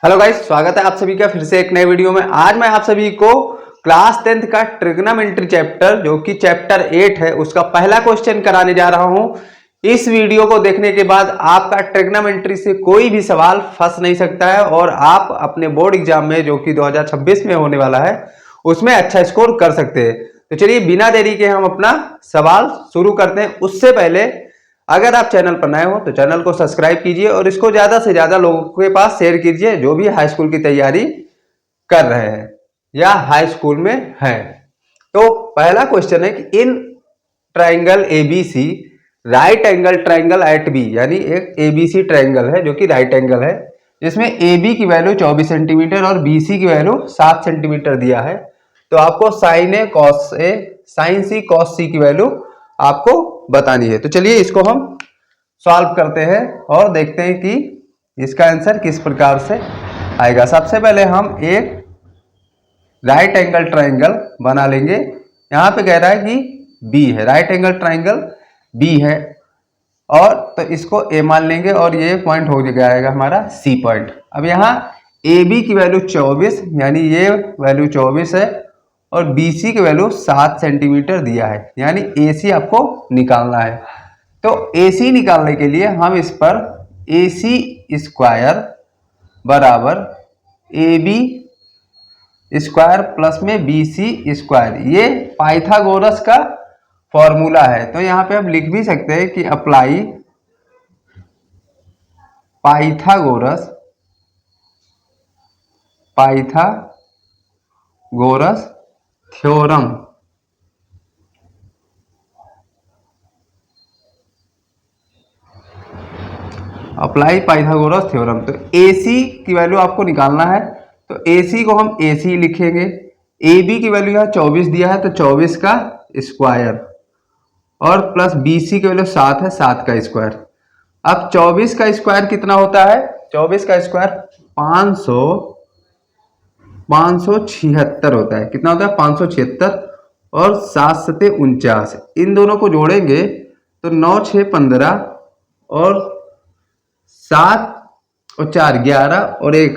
Hello guys, स्वागत है आप सभी का फिर से एक नए वीडियो में। आज मैं आप सभी को क्लास 10th का ट्रिग्नोमेट्री चैप्टर जो कि चैप्टर 8 है उसका पहला क्वेश्चन कराने जा रहा हूं। इस वीडियो को देखने के बाद आपका ट्रिग्नोमेट्री से कोई भी सवाल फंस नहीं सकता है और आप अपने बोर्ड एग्जाम में जो कि 2026 में होने वाला है उसमें अच्छा स्कोर कर सकते हैं। तो चलिए बिना देरी के हम अपना सवाल शुरू करते हैं। उससे पहले अगर आप चैनल पर नए हो तो चैनल को सब्सक्राइब कीजिए और इसको ज्यादा से ज्यादा लोगों के पास शेयर कीजिए जो भी हाई स्कूल की तैयारी कर रहे हैं या हाई स्कूल में है। तो पहला क्वेश्चन है कि in triangle ABC right angle triangle at B, यानी एक एबीसी ट्राइंगल है जो कि राइट एंगल है जिसमें ए की वैल्यू 24 सेंटीमीटर और बीसी की वैल्यू 7 सेंटीमीटर दिया है। तो आपको sign A cos A sign C cos सी की वैल्यू आपको बतानी है। तो चलिए इसको हम सॉल्व करते हैं और देखते हैं कि इसका आंसर किस प्रकार से आएगा। सबसे पहले हम एक राइट एंगल ट्राइंगल बना लेंगे। यहां पे कह रहा है कि बी है, राइट एंगल ट्राइंगल बी है और तो इसको ए मान लेंगे और ये पॉइंट हो जाएगा हमारा सी पॉइंट। अब यहाँ ए बी की वैल्यू 24 यानी ये वैल्यू 24 है और BC की वैल्यू 7 सेंटीमीटर दिया है, यानी AC आपको निकालना है। तो AC निकालने के लिए हम इस पर AC स्क्वायर बराबर AB स्क्वायर प्लस में BC स्क्वायर, ये पाइथागोरस का फॉर्मूला है। तो यहाँ पे आप लिख भी सकते हैं कि apply Pythagoras theorem. Apply Pythagoras theorem. तो AC की वैल्यू आपको निकालना है तो AC को हम AC लिखेंगे। AB की वैल्यू यहाँ 24 दिया है तो 24 का स्क्वायर और प्लस BC की वैल्यू 7 है, 7 का स्क्वायर। अब 24 का स्क्वायर कितना होता है? 24 का स्क्वायर 576 होता है। कितना होता है? 576 और 7 सते 49। इन दोनों को जोड़ेंगे तो 9 6 15 और 7 और 4 11 और 1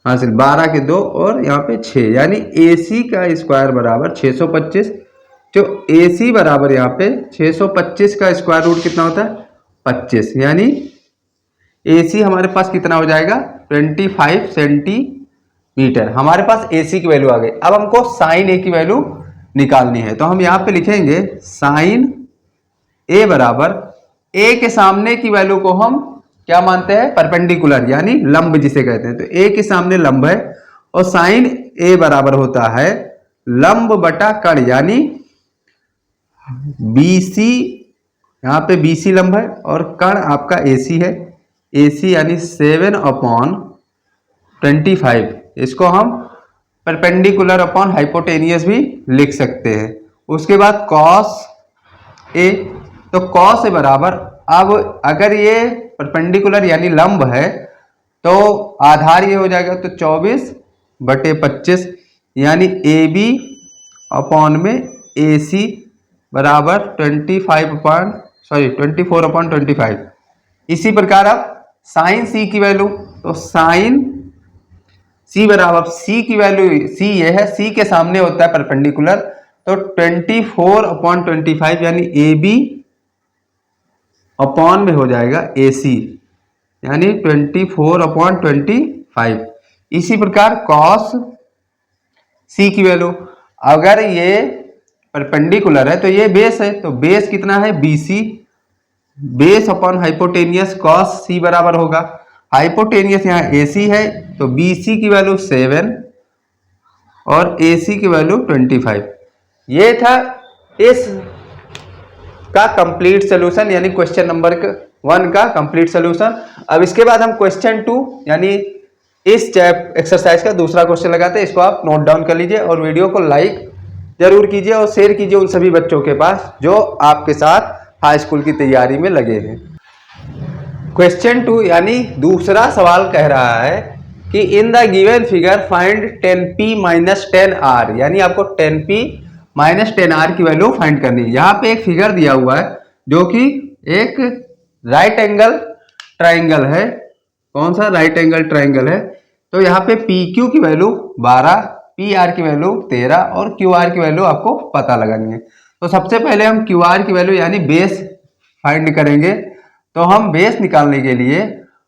हासिल 12 के 2 और यहाँ पे 6, यानी AC का स्क्वायर बराबर 625। जो AC बराबर यहाँ पे 625 का स्क्वायर रूट कितना होता है? 25, यानी AC हमारे पास कितना हो जाएगा? 25 सेंटीमीटर। हमारे पास AC की वैल्यू आ गई। अब हमको साइन A की वैल्यू निकालनी है तो हम यहाँ पे लिखेंगे साइन A बराबर A के सामने की वैल्यू को हम क्या मानते हैं? परपेंडिकुलर, यानी लंब जिसे कहते हैं। तो A के सामने लंब है और साइन A बराबर होता है लंब बटा कण, यानी BC, यहाँ पे BC लंब है और कण आपका AC है। AC यानी 7/25। इसको हम परपेंडिकुलर अपॉन हाइपोटेनियस भी लिख सकते हैं। उसके बाद कॉस A, तो कॉस A बराबर, अब अगर ये परपेंडिकुलर यानी लंब है तो आधार ये हो जाएगा तो 24/25, यानी AB अपॉन में AC बराबर 24/25। इसी प्रकार अब साइन C की वैल्यू, तो साइन C बराबर C की वैल्यू C ये है, C के सामने होता है परपेंडिकुलर, तो 24/25 यानी AB अपॉन में हो जाएगा AC, यानी 24/25। इसी प्रकार कॉस C की वैल्यू, अगर ये परपेंडिकुलर है तो ये बेस है, तो बेस कितना है? BC, base upon hypotenuse cos C बराबर होगा, हाइपोटेनियस यहाँ AC है तो BC की वैल्यू 7 और AC की वैल्यू 25। ये था इस का कंप्लीट सोल्यूशन, यानी क्वेश्चन नंबर 1 का कंप्लीट सोल्यूशन। अब इसके बाद हम क्वेश्चन 2 यानी इस एक्सरसाइज का दूसरा क्वेश्चन लगाते हैं। इसको आप नोट डाउन कर लीजिए और वीडियो को लाइक जरूर कीजिए और शेयर कीजिए उन सभी बच्चों के पास जो आपके साथ हाई स्कूल की तैयारी में लगे हैं। क्वेश्चन 2 यानी दूसरा सवाल कह रहा है कि in the given figure find 10p - 10r, यानी आपको 10p - 10r की वैल्यू फाइंड करनी है। यहाँ पे एक फिगर दिया हुआ है जो कि एक राइट एंगल ट्राइंगल है कौन सा, राइट एंगल ट्राइंगल है। तो यहाँ पे पी क्यू की वैल्यू 12, पी आर की वैल्यू 13 और क्यू आर की वैल्यू आपको पता लगानी है। तो सबसे पहले हम क्यू आर की वैल्यू यानी बेस फाइंड करेंगे। तो हम बेस निकालने के लिए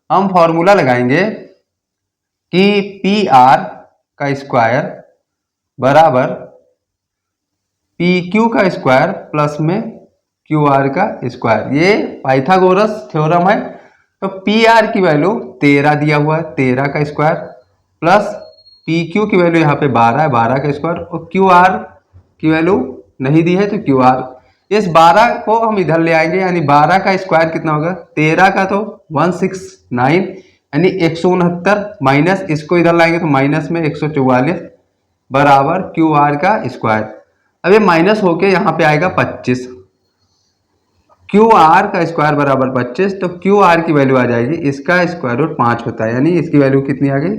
हम फॉर्मूला लगाएंगे कि पी आर का स्क्वायर बराबर पी क्यू का स्क्वायर प्लस में क्यू आर का स्क्वायर। ये पाइथागोरस थ्योरम है। तो पी आर की वैल्यू 13 दिया हुआ है, 13 का स्क्वायर प्लस पी क्यू की वैल्यू यहाँ पे 12 है, 12 का स्क्वायर, और क्यू आर की वैल्यू नहीं दी है तो क्यू आर। इस 12 को हम इधर ले आएंगे, यानी 12 का स्क्वायर कितना होगा, 13 का तो 169 यानी 169 माइनस इसको इधर लाएंगे तो माइनस में 144 बराबर क्यू आर का स्क्वायर। अब ये माइनस होके यहाँ पे आएगा 25, क्यू आर का स्क्वायर बराबर 25। तो क्यू आर की वैल्यू आ जाएगी, इसका स्क्वायर रूट 5 होता है, यानी इसकी वैल्यू कितनी आ गई,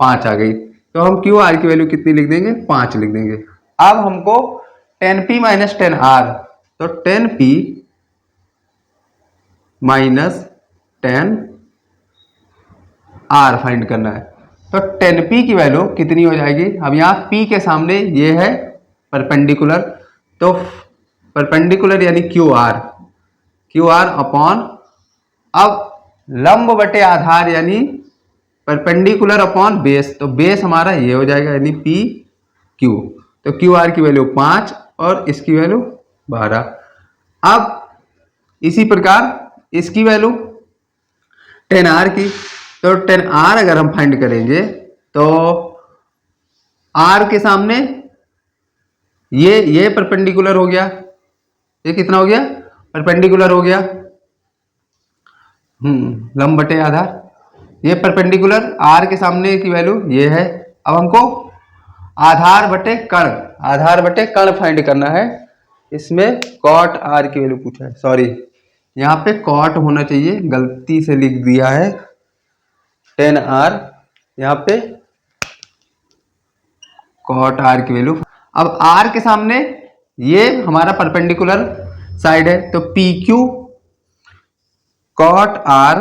5 आ गई। तो हम क्यू आर की वैल्यू कितनी लिख देंगे, 5 लिख देंगे। अब हमको 10p माइनस 10r, तो 10p माइनस 10r फाइंड करना है। तो 10p की वैल्यू कितनी हो जाएगी, अब यहाँ p के सामने ये है परपेंडिकुलर, तो परपेंडिकुलर यानी क्यू आर अपॉन, अब लंब बटे आधार यानी परपेंडिकुलर अपॉन बेस, तो बेस हमारा ये हो जाएगा यानी पी क्यू। तो क्यू आर की वैल्यू 5 और इसकी वैल्यू 12। अब इसी प्रकार इसकी वैल्यू 10r की, तो 10r अगर हम फाइंड करेंगे तो r के सामने ये परपेंडिकुलर हो गया, ये कितना हो गया, परपेंडिकुलर हो गया, लंब बटे आधार, ये परपेंडिकुलर, r के सामने की वैल्यू ये है। अब हमको आधार बटे कण फाइंड करना है। इसमें कॉट r की वैल्यू पूछा है, सॉरी यहाँ पे कॉट होना चाहिए, गलती से लिख दिया है 10r, यहाँ पे कॉट r की वैल्यू। अब r के सामने ये हमारा परपेंडिकुलर साइड है, तो पी क्यू कॉट r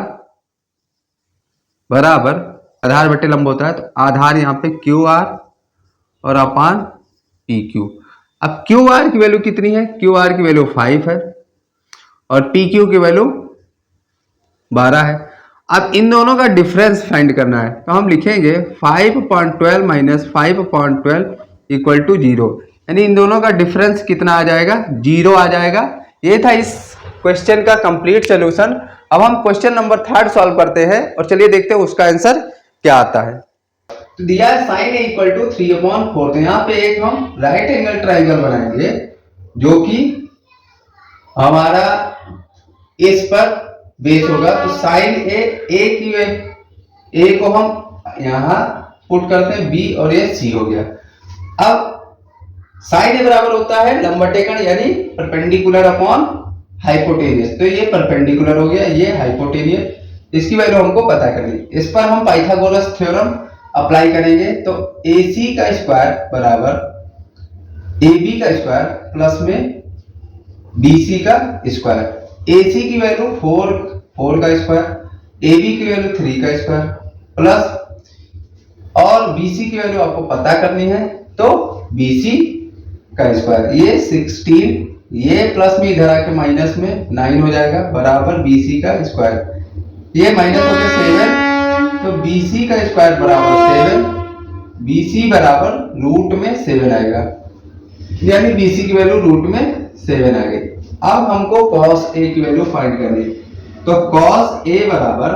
बराबर आधार बटे लंब होता है, तो आधार यहाँ पे क्यू आर और अपान पी क्यू। अब क्यू आर की वैल्यू कितनी है, क्यू आर की वैल्यू 5 है और पी क्यू की वैल्यू 12 है। अब इन दोनों का डिफरेंस फाइंड करना है, तो हम लिखेंगे 5.12 माइनस 5.12 इक्वल टू 0, यानी इन दोनों का डिफरेंस कितना आ जाएगा, 0 आ जाएगा। ये था इस क्वेश्चन का कंप्लीट सॉल्यूशन। अब हम क्वेश्चन नंबर 3 सॉल्व करते हैं और चलिए देखते हैं उसका आंसर क्या आता है। तो दिया है sin a इक्वल टू 3/4, तो यहाँ पे एक हम राइट एंगल ट्राइंगल बनाएंगे जो कि हमारा इस पर बेस होगा। तो sin a को हम यहाँ पुट करते हैं b और ये c हो गया। अब sin a बराबर होता है लंब बटे कण यानी परपेंडिकुलर अपॉन हाइपोटेनियस, तो ये परपेंडिकुलर हो गया, ये हाइपोटेनियस, इसकी वैल्यू हमको पता करनी। इस पर हम पाइथागोरस थ्योरम अप्लाई करेंगे, तो AC का स्क्वायर बराबर AB का स्क्वायर प्लस में BC का स्क्वायर। AC की वैल्यू 4 का स्क्वायर, AB की वैल्यू 3 का स्क्वायर प्लस और BC की वैल्यू आपको पता करनी है, तो BC का स्क्वायर, ये 16, ये प्लस में इधर आके माइनस में 9 हो जाएगा बराबर BC का स्क्वायर, ये माइनस हो गया 7, तो BC का स्क्वायर बराबर 7, BC बराबर रूट में 7 आएगा, यानी BC की वैल्यू रूट में 7 आ गई। अब हमको cos A की वैल्यू फाइंड करनी, तो cos A बराबर,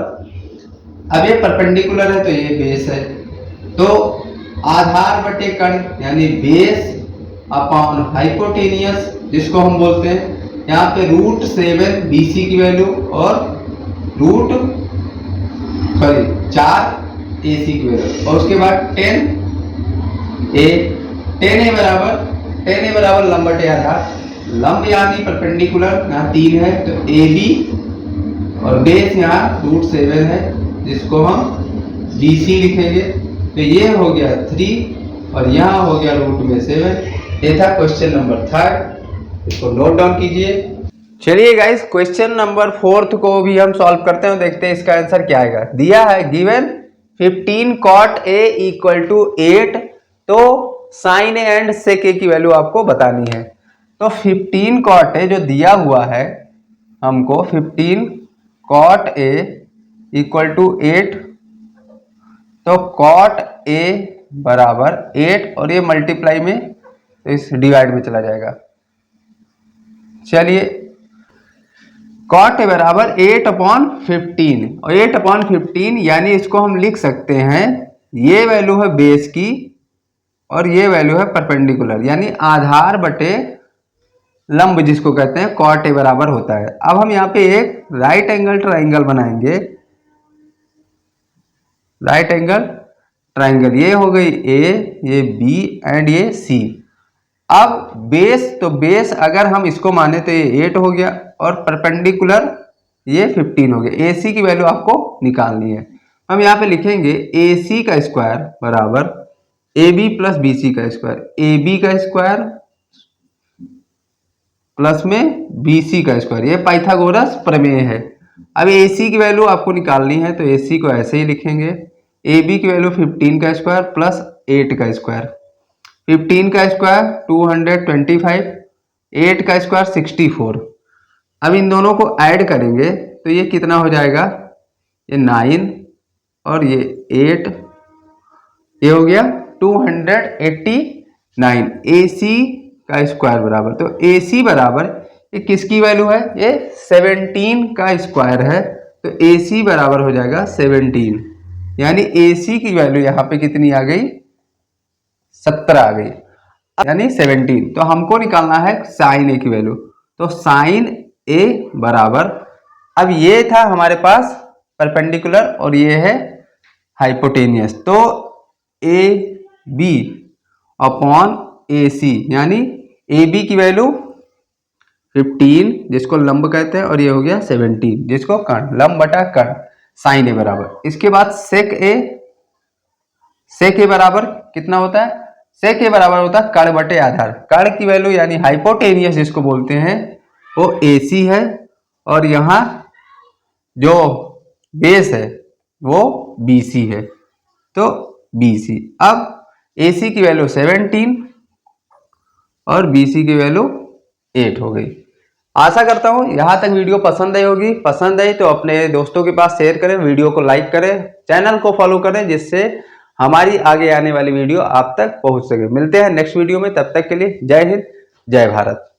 अब ये परपेंडिकुलर है तो ये बेस है, तो आधार बटे कण यानी बेस अपॉन हाइपोटेनियस जिसको हम बोलते हैं, यहाँ पे रूट 7 BC की वैल्यू और रूट 4 AC की वैल्यू, और उसके बाद 10A बराबर लंब बटे आधार, लंब यानी परपेंडिकुलर यहाँ 3 है तो AB और बेस यहाँ रूट 7 है जिसको हम BC लिखेंगे, तो ये हो गया 3 और यहाँ हो गया रूट में 7। ये था क्वेश्चन नंबर 3, इसको नोट डाउन कीजिए। चलिए गाइस, क्वेश्चन नंबर 4 को भी हम सॉल्व करते हैं, देखते हैं इसका आंसर क्या आएगा। दिया है given 15 cot a equal to 8, तो साइन ए एंड सेक ए की वैल्यू आपको बतानी है। तो 15 cot a जो दिया हुआ है हमको, 15 cot a इक्वल टू 8, तो cot a बराबर 8 और ये मल्टीप्लाई में, तो इस डिवाइड में चला जाएगा। चलिए, cot a बराबर 8/15 और 8/15 यानी इसको हम लिख सकते हैं, ये वैल्यू है बेस की और ये वैल्यू है परपेंडिकुलर, यानी आधार बटे लंब जिसको कहते हैं, cot a बराबर होता है। अब हम यहाँ पे एक राइट एंगल ट्राइंगल बनाएंगे। राइट एंगल ट्राइंगल, ये हो गई A, ये B एंड ये C। अब बेस, तो बेस अगर हम इसको माने तो ये 8 हो गया और परपेंडिकुलर ये 15 हो गया। AC की वैल्यू आपको निकालनी है। हम यहाँ पे लिखेंगे AC का स्क्वायर बराबर AB प्लस BC का स्क्वायर, AB का स्क्वायर प्लस में BC का स्क्वायर, ये पाइथागोरस प्रमेय है। अब AC की वैल्यू आपको निकालनी है, तो AC को ऐसे ही लिखेंगे, AB की वैल्यू 15 का स्क्वायर प्लस 8 का स्क्वायर। 15 का स्क्वायर 225, 8 का स्क्वायर 64। अब इन दोनों को ऐड करेंगे तो ये कितना हो जाएगा, ये 9 और ये 8, ये हो गया 289। AC का स्क्वायर बराबर, तो AC बराबर ये किसकी वैल्यू है, ये 17 का स्क्वायर है, तो AC बराबर हो जाएगा 17, यानी AC की वैल्यू यहाँ पे कितनी आ गई, 17 आ गई, यानी 17। तो हमको निकालना है साइन ए की वैल्यू, तो साइन ए बराबर, अब ये था हमारे पास परपेंडिकुलर और ये है हाइपोटेनियस, तो ए बी अपॉन ए सी, यानी ए बी की वैल्यू 15 जिसको लंब कहते हैं और ये हो गया 17 जिसको कर्ण, लंब बटा कर्ण, साइन ए बराबर। इसके बाद सेक ए, सेक ए बराबर कितना होता है, सेक ए बराबर होता है कर्ण बटे आधार। कर्ण की वैल्यू यानी हाइपोटेनियस जिसको बोलते हैं वो AC है और यहाँ जो बेस है वो BC है, तो BC। अब AC की वैल्यू 17 और BC की वैल्यू 8 हो गई। आशा करता हूं यहां तक वीडियो पसंद आई होगी। पसंद आई तो अपने दोस्तों के पास शेयर करें, वीडियो को लाइक करें, चैनल को फॉलो करें, जिससे हमारी आगे आने वाली वीडियो आप तक पहुंच सके। मिलते हैं नेक्स्ट वीडियो में, तब तक के लिए जय हिंद, जय भारत।